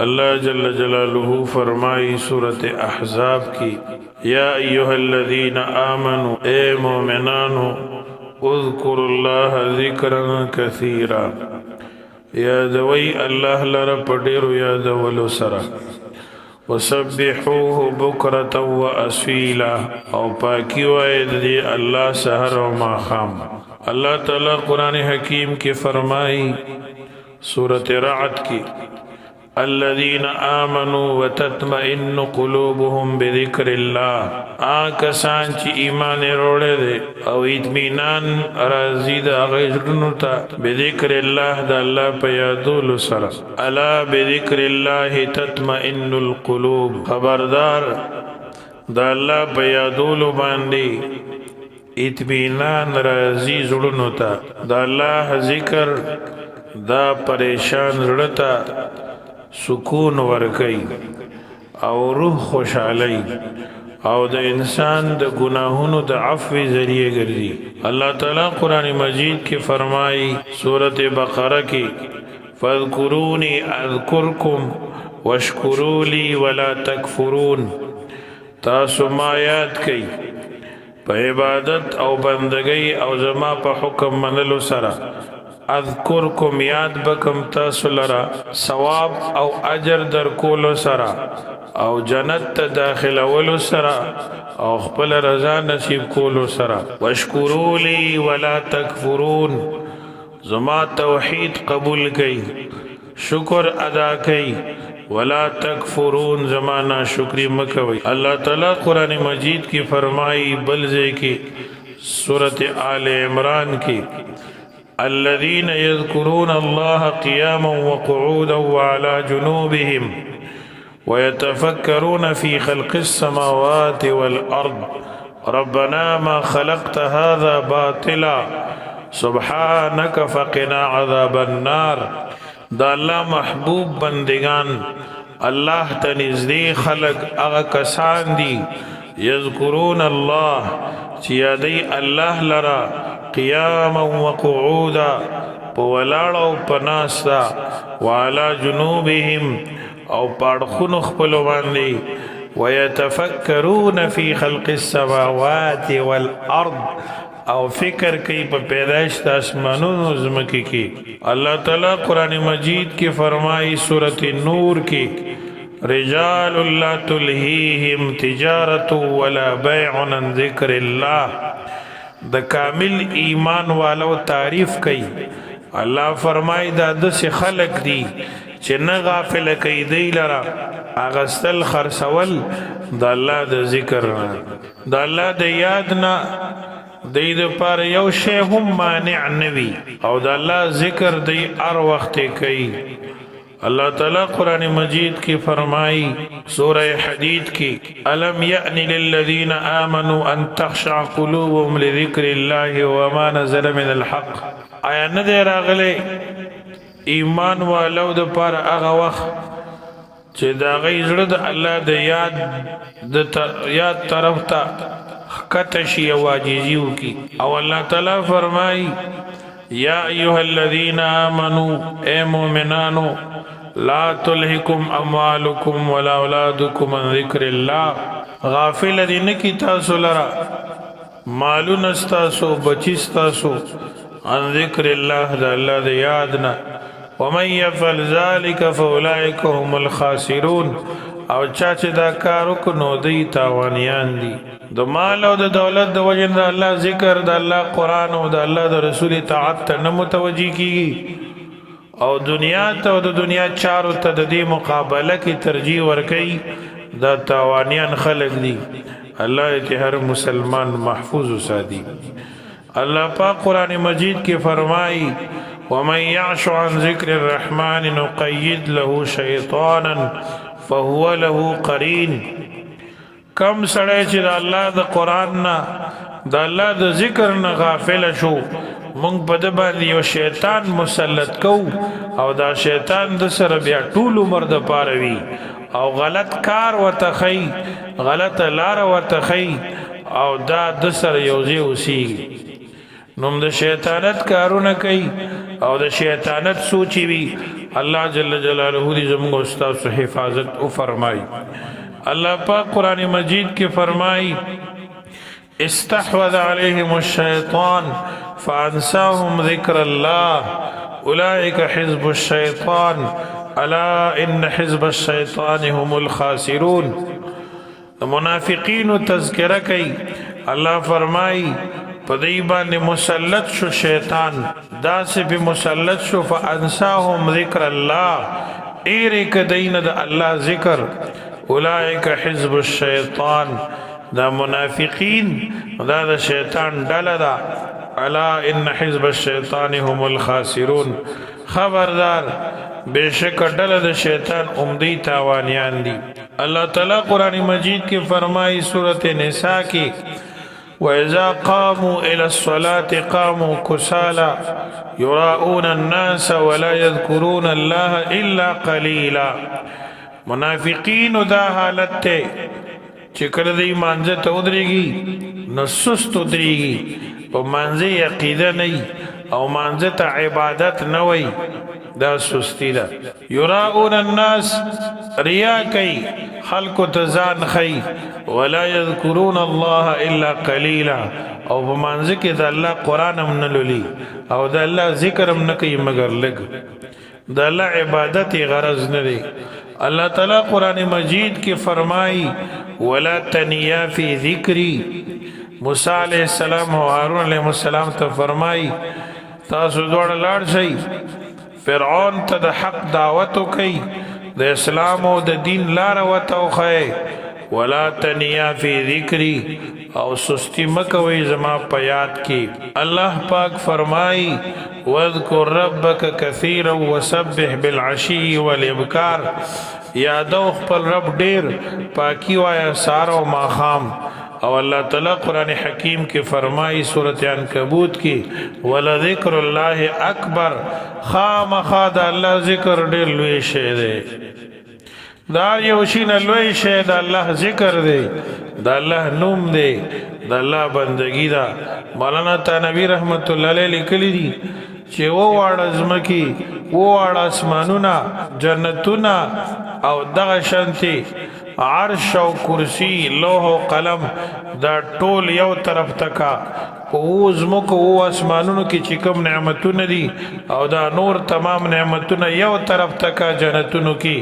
اللہ جل جلالہ فرمائی سورة احزاب کی یا ایہا الذین آمنوا اے مومنانو اذکروا اللہ ذکرا کثیرا یادوی اللہ لرا پڑیرو یادولو سرا وسبحوه بکرتا و اسویلا او پاکی وائد دی اللہ سحر و ماخام اللہ تعالی قرآن حکیم کی فرمائی سورة رعد کی الذين آمنوا وتطمئن قلوبهم بذكر الله آکسان چی ایمان روڑے دے او اطمینان رازی دا غیرنو تا بذکر اللہ دا اللہ پیادول سر الا بذکر اللہ تطمئن القلوب خبردار دا اللہ پیادول باندی اطمینان رازی زڑنو تا دا اللہ ذکر دا پریشان زڑتا سکون ورکی او روح خوشحالی او د انسان د گناہونو د عفو ذریعے گردی اللہ تعالی قرآن مجید کی فرمائی سورۃ بقرہ کی فاذکرونی اذکرکم واشکروا لی ولا تکفرون تاسو ما یاد کئی پا عبادت او بندگی او زما پا حکم منلو سرا اذکرکم یاد بکم تاسو لرا ثواب او اجر در کولو سرا او جنت تا داخل اولو سرا او خپل رضا نصیب کولو سرا واشکروا لی ولا تکفرون زما توحید قبول کئی شکر ادا کئی ولا تکفرون زمانہ شکری مکوی اللہ تعالی قرآن مجید کی فرمائی بلزے کی سورة آل عمران کی الذين يذكرون الله قياما وقعودا وعلى جنوبهم ويتفكرون في خلق السماوات والأرض ربنا ما خلقت هذا باطلا سبحانك فقنا عذاب النار دا اللہ محبوب بندگان اللہ تنزدی خلق اغا کسان دی یذکرون اللہ چیادی اللہ لرا قیاما وقعودا پولاڑا و پناستا وعلا جنوبهم او پاڑخون اخپلو باندی ویتفکرون فی خلق السماوات والارض او فکر کئی پا پیدایشت آسمانون ازمکی کی اللہ تعالی قرآن مجید کی فرمائی سورة نور کی رجال لا تلہیہم تجارت ولا بیع عن ذکر اللہ دا کامل ایمان والو تعریف کئی اللہ فرمائی دا دس خلق دی چه نا غافل کئی دی لرا اغسطل خرسول دا اللہ دا ذکر دا اللہ دا یادنا دی دا پار یو شے هم مانع نوی او دا اللہ ذکر دی ار وقت کئی اللہ تعالی قرآن مجید کی فرمائی سورہ حدید کی الم یأن للذین آمنوا ان تخشع قلوبهم لذکر اللہ وما نزل من الحق آیا ندے راغلے ایمان والو دا پار اغا وقت چه دا غی زرد اللہ دا یاد طرف تا کتشی واجیزیو کی او اللہ تعالی فرمائی یا ایوہ الذین آمنوا اے مومنانو لا تلہکم اموالکم ولا اولادکم عن ذکر اللہ غافل دی نکی تاسو لرا مالو نستاسو بچستاسو عن ذکر اللہ دا اللہ دا یادنا ومن یفعل ذالک فاولئک هم الخاسرون او چاچه دا کارو کنو دی تاوانیان دی دا مال او دا دولت دا وجن دا اللہ ذکر دا اللہ قرآن او دا اللہ دا رسول اطاعت تا نمتوجی کی او دنیا تا او دا دنیا چارو تا دا دی مقابلہ کی ترجیح ورکی دا تاوانیان خلق دی اللہ تی ہر مسلمان محفوظ سادی اللہ پاک قرآن مجید کی فرمائی ومن یعش عن ذکر الرحمن نقید له شیطانا فهو له قرین کم سڑے چی دا اللہ دا قرآن نا دا اللہ دا ذکر نا غافل شو منگ پا دباندی یو شیطان مسلط کو او دا شیطان دا سر بیا طول عمر دا پاروی او غلط کار و تخی غلط لار و تخی او دا دا سر یوزی اسی نم دا شیطانت کارو نکی او دا شیطانت سوچی بی الله جل جلاله دې زموږ استاد حفاظت او فرمای. الله پاک قرآن مجید کې فرمای استحوذ عليهم الشيطان فانساهم ذكر الله اولئك حزب الشيطان الا ان حزب الشيطان هم الخاسرون. منافقین تذکرہ کوي الله فرمای پدای باندې مسلط شو شیطان دا سے به مسلط شو فانساهم ذکر الله ایرک دین د الله ذکر اولئک حزب الشیطان دا منافقین دا د شیطان ډله ده الا ان حزب الشیطان هم الخاسرون خبردار بشک ډله د شیطان عمدی تاوانیان دي. اللہ تعالی قرآن مجید کی فرمائی سورۃ نساء کی وَإِذَا قَامُوا إِلَى الصَّلَاةِ قَامُوا كُسَالَى يُرَاءُونَ النَّاسَ وَلَا يَذْكُرُونَ اللَّهَ إِلَّا قَلِيلًا. منافقین دا حالت تے چکر دی مانزه تا ادریگی نسست ادریگی و مانزه عقیده نئی او مانزه تا عبادت نوئی دا سستی دا. یراؤون الناس ریا کئی خلق تزان خی ولا یذکرون اللہ الا قلیلا او بمانزه کی دا اللہ قرآن ام نلولی او دا اللہ ذکر ام نکی مگر لگ دا اللہ عبادت غرض ندی. اللہ تعالی قرآن مجید کی فرمائی ولا تنیا فی ذکری. موسیٰ علیہ السلام و ہارون علیہ السلام تا فرمائی تاسو دوڑ لار شئی فرعون تا دا حق دعوتو کئی دا اسلام و دا دین لار وطاو خواہ ولا تنیا فی ذکری او سستی مکوی زما پیاد کی. اللہ پاک فرمائی وَاذْكُرْ رَبَّكَ كَثِيرًا وَسَبِّحْ بِالْعَشِيِّ وَالْإِبْكَارِ یادو خپل رب ډیر پاکی وایا سارو ماخام. او اللہ تعالی قرآن حکیم کی فرمائی سورۃ عنکبوت کی وَلَذِكْرُ اللَّهِ أَكْبَرُ خام خاد اللہ ذکر ډیر لوی شے دے دا یوشین لوی شے دا اللہ ذکر دے دا اللہ نوم دے دا اللہ بندگی دا. مولانا تانوی رحمت اللہ علیہ لکلی دی چه وہ وارد ازمکی وہ وارد اسمانونا جنتونا او دغ شانتی عرش او کرسی لوح و قلم دا ټول یو طرف تکا او ازمکو او اسمانونو کی چکم نعمتون دی او دا نور تمام نعمتون یو طرف تکا جنتونو کی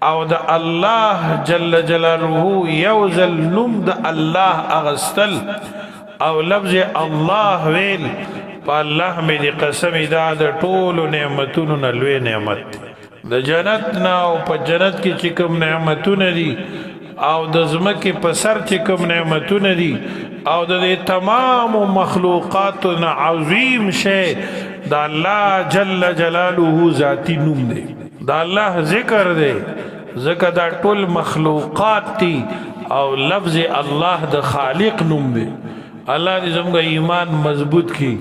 او دا اللہ جل جلالہ یوزل نم دا اللہ اغسطل او لفظ اللہ ویل پا اللہ میں دی قسم دا دا طول نعمتون نلوی نعمت دا جنت نا او پا جنت کی چکم نعمتون دی او دا زمکی پا سر چکم نعمتون دی او دا دی تمام مخلوقاتنا عظیم شے دا اللہ جل جلالہ ذاتی نم دے دا اللہ ذکر دے ذکر دا طول مخلوقات تی او لفظ اللہ دا خالق نم دے. اللہ دی زمگا ایمان مضبوط کی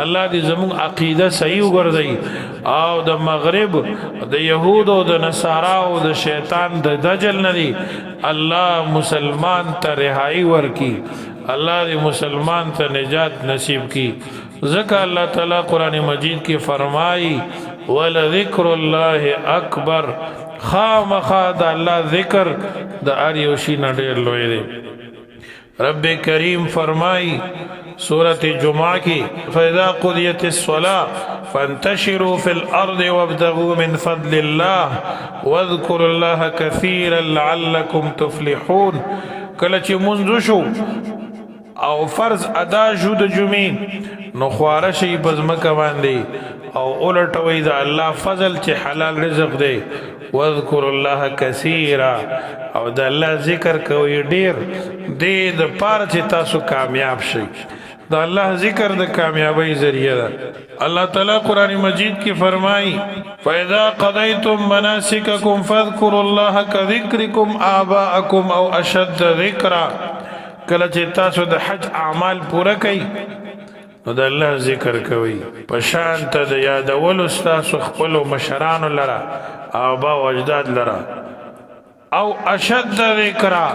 اللہ دی زمگ عقیدہ صحیح گردئی او دا مغرب دا یہود و دا نصارا و دا شیطان دا دجل ندی اللہ مسلمان تا رہائی ور کی اللہ دی مسلمان تا نجات نصیب کی. ذکر اللہ تعالی قرآن مجید کی فرمائی وَلَذِكْرُ اللَّهِ أَكْبَرُ خام خاد اللہ ذکر دا آریوشی نڈیر لوئے دے. رب کریم فرمائی سورۃ جمعہ کی فَإِذَا قُضِيَتِ الصَّلَاةُ فَانْتَشِرُوا فِي الْأَرْضِ وَابْتَغُوا مِنْ فَضْلِ اللَّهِ وَاذْكُرُوا اللَّهَ كَثِيرًا لَعَلَّكُمْ تُفْلِحُونَ. کلچ منذ شو او فرض ادا شو د جمعې نو خوارشی بزمکه باندې او اولټوي دا الله فضل چې حلال رزق دی واذکر الله کثیرا او دا الله ذکر کوي ډیر دې د پاره چې تاسو کامیاب شئ. دا الله ذکر د کامیابی ذریعہ ده. اللہ تعالی قرآن مجید کی فرمائی فَإِذَا قَضَيْتُم مَنَاسِكَكُمْ فَاذْكُرُوا اللَّهَ كَذِكْرِكُمْ آبَاءَكُمْ أَوْ أَشَدَّ ذِكْرًا. کله چې تاسو د حج اعمال پوره کړئ نو د الله ذکر کوي په شان ته د یادولو ستاسو خپلو مشرانو لره آبا و اجداد لره او اشد ذکرا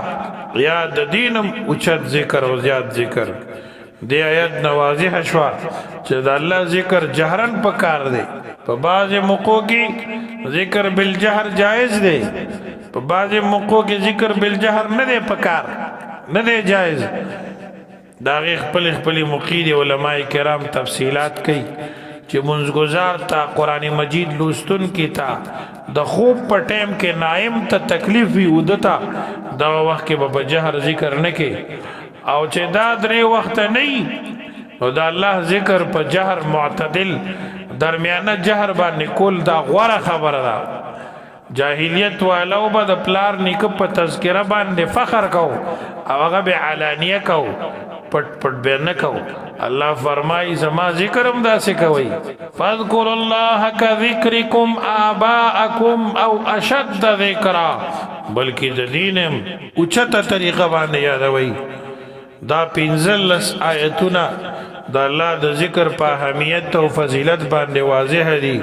یا د دینم اوچت ذکر او زیاد ذکر. دی آیت نوازی حشوا چې د الله ذکر جهرن پکار دی په بعض موقعو کې ذکر بالجهر جائز دی، په بعض موقعو کې ذکر بالجهر نه دی پکار، نه دی جائز. دا غي خپل موقع دی علماء کرام تفصیلات کوي چې منځګزار تا قرآن مجید لوستون کی تا د خوب په ټیم کې نائم ته تکلیف وي ودتا دا وخت کې به جهر ذکر نه کوي، او چې دا درې وخت نه نو دا الله ذکر په جهر معتدل درمیانه جهر باندې کول دا غوره خبره ده. جاهلیت والو به د پلار نیکه په تذکره باندې فخر کو او هغه به علانیه کو، پټ پټ به نه کو. الله فرمای زما ذکرم داسې کوي، فذكر الله كذكركم آباءكم او اشد ذکرا، بلکې د دینم اوچته طریقه باندې یادوي. دا 15 آیتونه د الله د ذکر په اهمیت او فضیلت باندې واضح دي،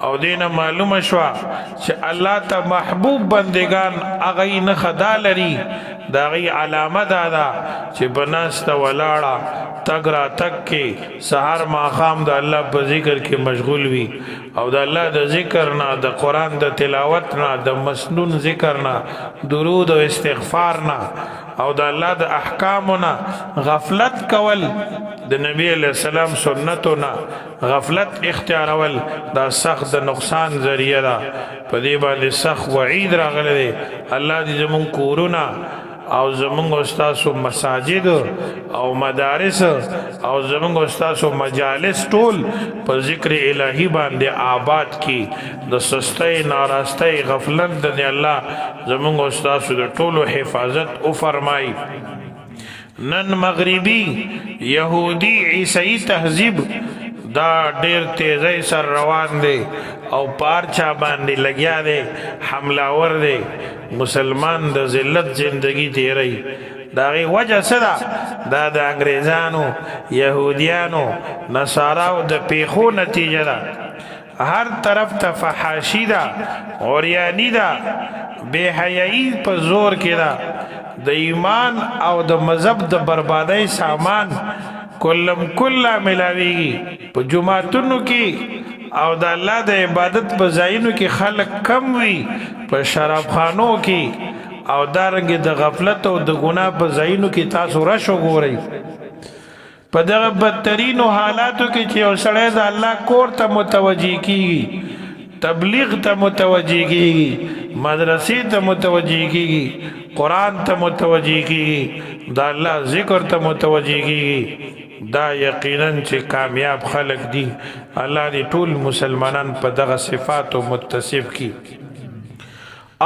او دینه معلومه شوا چې الله ته محبوب بندگان هغه نه خدا لري، دا غي علامه ده چې بناسته ولاړه تګ را تک کې سحر ماقام د الله په ذکر کې مشغول وي، او د الله د ذکر نه، د قران د تلاوت نه، د مسنون ذکر نه، درود او استغفار نه، او د الله د احکامونه غفلت کول، د نبی علیہ السلام سنتونه غفلت اختیارول، دا سخت د نقصان ذریعہ ده. په دې باندې سخت وعید راغلی دی. الله دې زمون کورونه او زمونږ استاسو مساجد او مدارس او زمونږ استاسو مجالس ټول په ذکر الهی باندې آباد کی، د سستی ناراستی غفلت د الله زمونږ استاسو د ټولو حفاظت او فرمای. نن مغربی یهودی عیسائی تهذیب دا ډیر تیزی سر روان دی او پارچا باندې لګیا دی، حملاور دی، مسلمان د ذلت زندگی تیری. دا غي وجه صدا دا د انګریزانو، یهودیانو، نصاراو د پیخو نتیجه ده. هر طرف ته فحاشی ده، اوریانی ده، بے حیائی په زور کې ده، د ایمان او د مذهب د بربادۍ سامان کلم کلا ملاویږي. په جمعتونو کې او د الله د عبادت په ځایونو کې خلق کم وي، په شراب خانو کې او دارنګ د غفلت او د ګناه په ځایونو کې تاسو راشو ګورئ. په دغه بدترینو حالاتو کې چې یو سړی د الله کور ته متوجه کیږي، تبلیغ ته متوجه کیږي، مدرسې ته متوجه کیږي، قرآن ته متوجه کیږي، د الله ذکر ته متوجه کیږي، دا یقینا چې کامیاب خلق دي. الله دې ټول مسلمانان په دغه صفاتو متصف کی.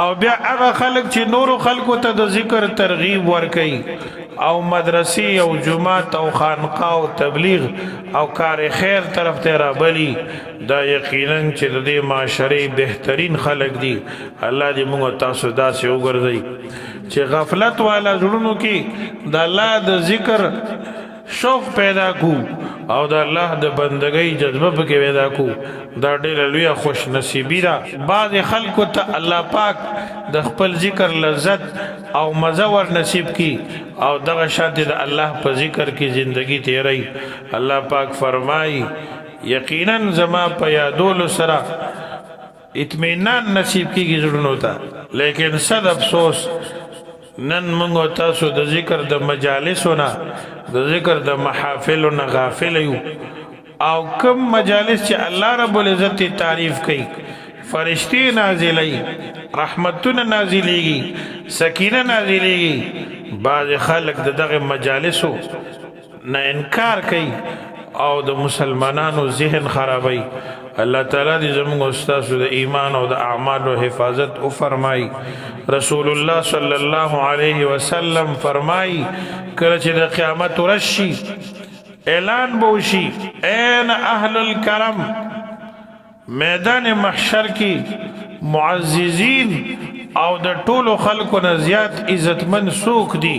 او بیا هغه خلق چې نورو خلقو ته د ذکر ترغیب ورکي او مدرسې او جماعت او خانقاه او تبلیغ او کار خیر طرف ته رابلی، دا یقینا چې د دې معاشري بهترین خلق دي. الله دې موږ تاسو داسې وګرځي چې غفلت والا زړونو کې د الله د ذکر شوق پیدا کو او د الله د بندګۍ جذبه پکې پیدا کو. دا ډېر لوی خوش نصیبی ده. بعض خلکو ته الله پاک د خپل ذکر لذت او مزه ور نصیب کی او دغه شاته د الله په ذکر کې زندگی تیری. الله پاک فرمای یقینا زما په یادولو سره اطمینان نصیب کیږي زړونو ته. لیکن صد افسوس نن موږ تاسو د ذکر د مجالسونه، د ذکر د محافلونه غافل یو. او کم مجالس چې الله رب العزت تعریف کوي، فرشتي نازلای، رحمتونه نازلیږي، سکینه نازلیږي، بعض خلق دغه مجالسو نه انکار کوي او د مسلمانانو ذهن خرابوي. الله تعالی دې زموږ استاد د ایمان او د اعمالو حفاظت او فرمای. رسول الله صلی الله علیه وسلم فرمای کله چې د قیامت ورشي اعلان بوشي این اهل الکرم، میدان محشر کې معززین او د ټولو خلکو نه زیات عزتمن څوک دي؟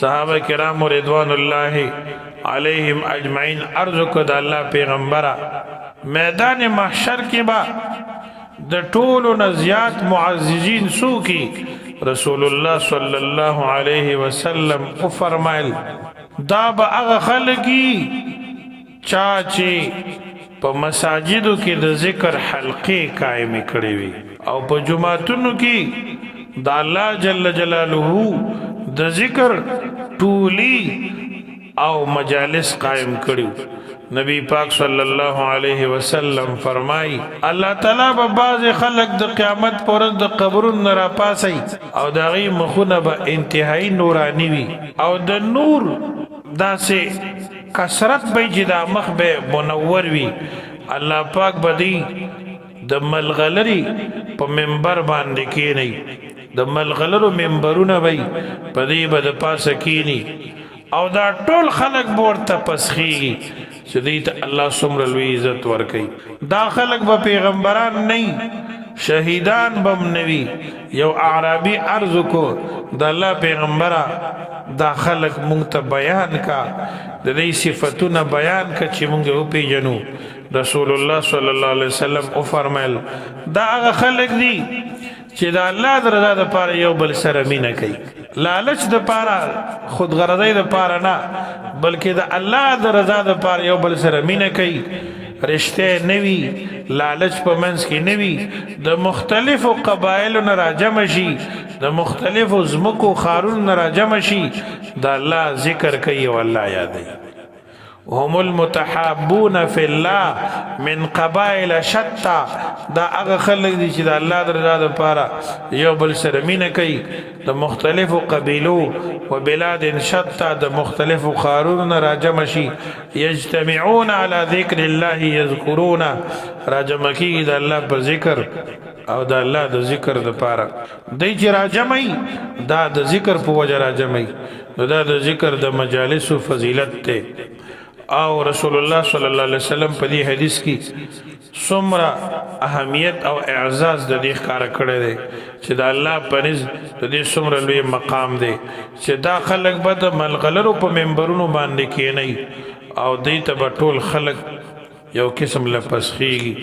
صحابه کرام رضوان الله علیهم اجمعین عرض کړه الله پیغمبره میدان محشر کې با د ټولو نه زیات معززین څوک؟ رسول الله صلی الله علیه وسلم او فرمایل دا به هغه خلک چا چې په مساجدو کې د ذکر حلقې قائم کړي وي او په جمعتونو کې د الله جل جلاله د ذکر ټولي او مجالس قائم کړي نبی پاک صلی الله علیه وسلم فرمای الله تعالی به باز خلق د قیامت پر د قبرونو را پاسي او دغه مخونه به انتهایی نورانی وي او د نور داسې کثرت به جدا مخ به منور وي الله پاک بدی د ملغلری په منبر باندې کینی د ملغلرو منبرونه وي پدی به د پاسه کینی او دا ټول خلق ورته پسخي چې دې ته الله څومره لوی عزت ورکړي دا خلق به پیغمبران نه شهیدان بم نوي یو اعرابي عرض کو د الله پیغمبره دا خلق مونږ ته بیان کا د دې صفاتونه بیان کا چې مونږ او پیژنو رسول الله صلی الله علیه وسلم او فرمایل دا هغه خلق دي چې د الله د رضا لپاره یو بل سره مینه کوي لالچ د پاره خود غرضی د پاره نه بلکې د الله د رضا لپاره یو بل سره مینه کوي رشته نوی لالچ په منځ کې نوی د مختلفو قبایلو نه راجم شي د مختلفو زمکو خارونو نه راجم شي د الله ذکر کوي او الله یادوي هم المتحابون فی الله من قبائل شتا دا هغه خلک دي چې د الله د رضا لپاره یو بل سره مینه کوي د مختلفو قبیلو و بلاد شتا د مختلفو خارونو نه راجم شي یجتمعون علی ذکر الله یذکرون راجم کیږي د الله په ذکر او د الله د ذکر لپاره دی چې راجمای دا د ذکر په وجه راجمای نو دا د ذکر د مجالس فضیلت ته او رسول الله صلی الله علیه وسلم په دې حدیث کې څومره اهمیت او اعزاز د دې ښکار کړی دی چې د الله پنځ د دې څومره لوی مقام دی چې دا خلک به د ملغلرو په منبرونو باندې کېنی او دې ته به ټول خلک یو قسم لپسخیږي